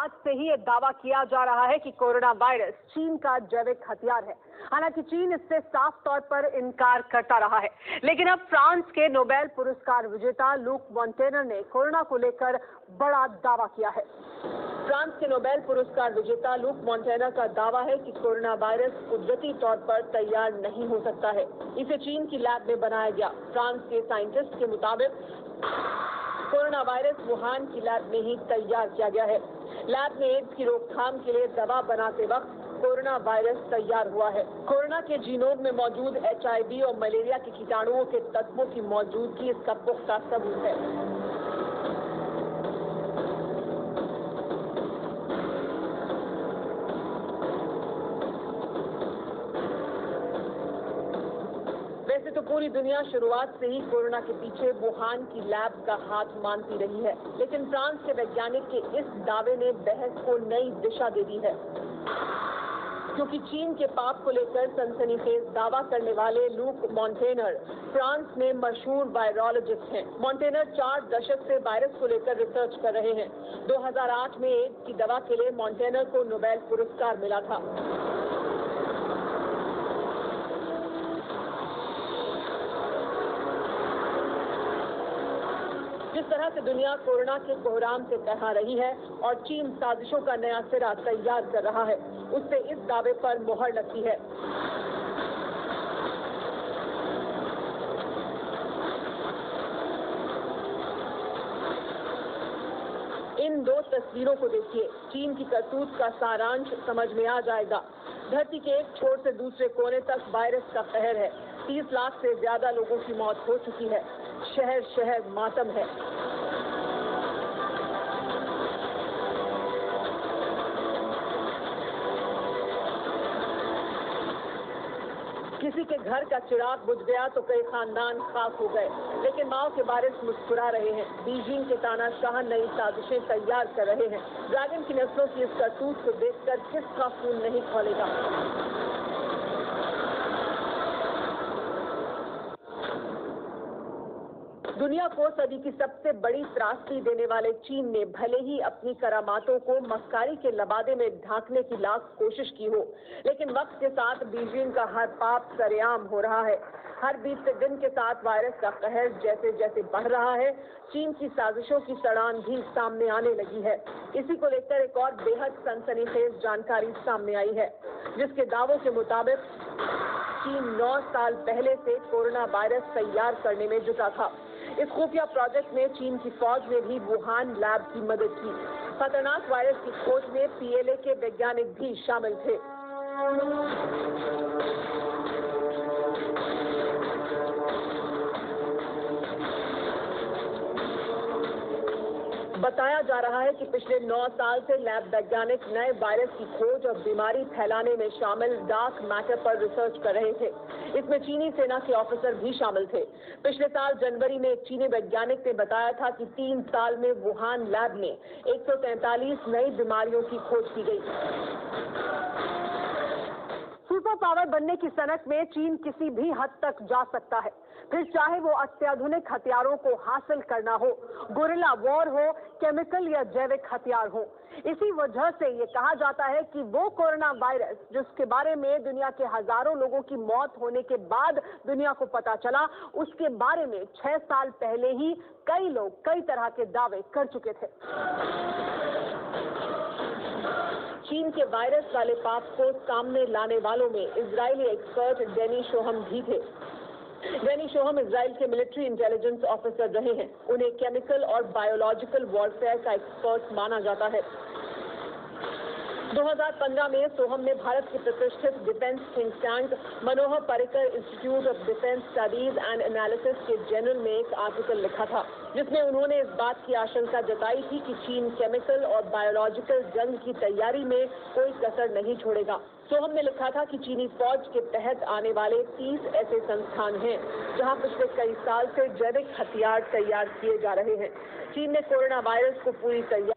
शुरुआत से ही ये दावा किया जा रहा है कि कोरोना वायरस चीन का जैविक हथियार है। हालांकि चीन इससे साफ तौर पर इनकार करता रहा है, लेकिन अब फ्रांस के नोबेल पुरस्कार विजेता लूक मोंटेनर ने कोरोना को लेकर बड़ा दावा किया है। फ्रांस के नोबेल पुरस्कार विजेता लूक मोंटेनर का दावा है कि कोरोना वायरस कुदरती तौर पर तैयार नहीं हो सकता है। इसे चीन की लैब में बनाया गया। फ्रांस के साइंटिस्ट के मुताबिक कोरोना वायरस वुहान की लैब में ही तैयार किया गया है। लैब में एड्स की रोकथाम के लिए दवा बनाते वक्त कोरोना वायरस तैयार हुआ है। कोरोना के जीनोम में मौजूद HIV और मलेरिया के कीटाणुओं के तत्वों की मौजूदगी इसका पुख्ता सबूत है। वैसे तो पूरी दुनिया शुरुआत से ही कोरोना के पीछे वुहान की लैब का हाथ मानती रही है, लेकिन फ्रांस के वैज्ञानिक के इस दावे ने बहस को नई दिशा दे दी है, क्योंकि चीन के पाप को लेकर सनसनीखेज दावा करने वाले लूक मोंटेनर फ्रांस में मशहूर वायरोलॉजिस्ट हैं। मोंटेनर 4 दशक से वायरस को लेकर रिसर्च कर रहे हैं। 2008 में एड्स की दवा के लिए मोंटेनर को नोबेल पुरस्कार मिला था। जिस तरह से दुनिया कोरोना के कोहराम से तहा रही है और चीन साजिशों का नया सिरा तैयार कर रहा है, उससे इस दावे पर मोहर लगती है। इन 2 तस्वीरों को देखिए। चीन की करतूत का सारांश समझ में आ जाएगा। धरती के एक छोर से दूसरे कोने तक वायरस का कहर है। 30 लाख से ज्यादा लोगों की मौत हो चुकी है। शहर शहर मातम है। किसी के घर का चिराग बुझ गया तो कई खानदान खाक हो गए, लेकिन माओ के वारिस मुस्कुरा रहे हैं। बीजिंग के तानाशाह नई साजिशें तैयार कर रहे हैं। ड्रैगन की नस्लों की इस करतूत को देखकर किसका खून नहीं खौलेगा। दुनिया को सदी की सबसे बड़ी त्रासदी देने वाले चीन ने भले ही अपनी करामातों को मक्कारी के लबादे में ढांकने की लाख कोशिश की हो, लेकिन वक्त के साथ बीजिंग का हर पाप सरेआम हो रहा है। हर बीतते दिन के साथ वायरस का कहर जैसे जैसे बढ़ रहा है, चीन की साजिशों की सड़ान भी सामने आने लगी है। इसी को लेकर एक और बेहद सनसनीखेज जानकारी सामने आई है, जिसके दावों के मुताबिक चीन 9 साल पहले से कोरोना वायरस तैयार करने में जुटा था। इस खुफिया प्रोजेक्ट में चीन की फौज ने भी वुहान लैब की मदद की। खतरनाक वायरस की खोज में PLA के वैज्ञानिक भी शामिल थे। बताया जा रहा है कि पिछले 9 साल से लैब वैज्ञानिक नए वायरस की खोज और बीमारी फैलाने में शामिल डार्क मैटर पर रिसर्च कर रहे थे। इसमें चीनी सेना के ऑफिसर भी शामिल थे। पिछले साल जनवरी में एक चीनी वैज्ञानिक ने बताया था कि 3 साल में वुहान लैब में 143 नई बीमारियों की खोज की गई। सुपर पावर बनने की सनक में चीन किसी भी हद तक जा सकता है, फिर चाहे वो अत्याधुनिक हथियारों को हासिल करना हो, गुरिल्ला वॉर हो, केमिकल या जैविक हथियार हो। इसी वजह से ये कहा जाता है कि वो कोरोना वायरस जिसके बारे में दुनिया के हजारों लोगों की मौत होने के बाद दुनिया को पता चला, उसके बारे में 6 साल पहले ही कई लोग कई तरह के दावे कर चुके थे। चीन के वायरस वाले पाप को सामने लाने वालों में इजरायली एक्सपर्ट डेनी शोहम भी थे। डेनी शोहम इजराइल के मिलिट्री इंटेलिजेंस ऑफिसर रहे हैं। उन्हें केमिकल और बायोलॉजिकल वॉरफेयर का एक्सपर्ट माना जाता है। 2015 में सोहम ने भारत के प्रतिष्ठित defence think tank Manohar Parrikar institute of defence studies and analysis के जर्नल में एक आर्टिकल लिखा था, जिसमें उन्होंने इस बात की आशंका जताई थी कि चीन केमिकल और बायोलॉजिकल जंग की तैयारी में कोई कसर नहीं छोड़ेगा। सोहम ने लिखा था कि चीनी फौज के तहत आने वाले 30 ऐसे संस्थान हैं जहां पिछले कई साल से जैविक हथियार तैयार किए जा रहे हैं। चीन ने कोरोना वायरस को पूरी तैयारी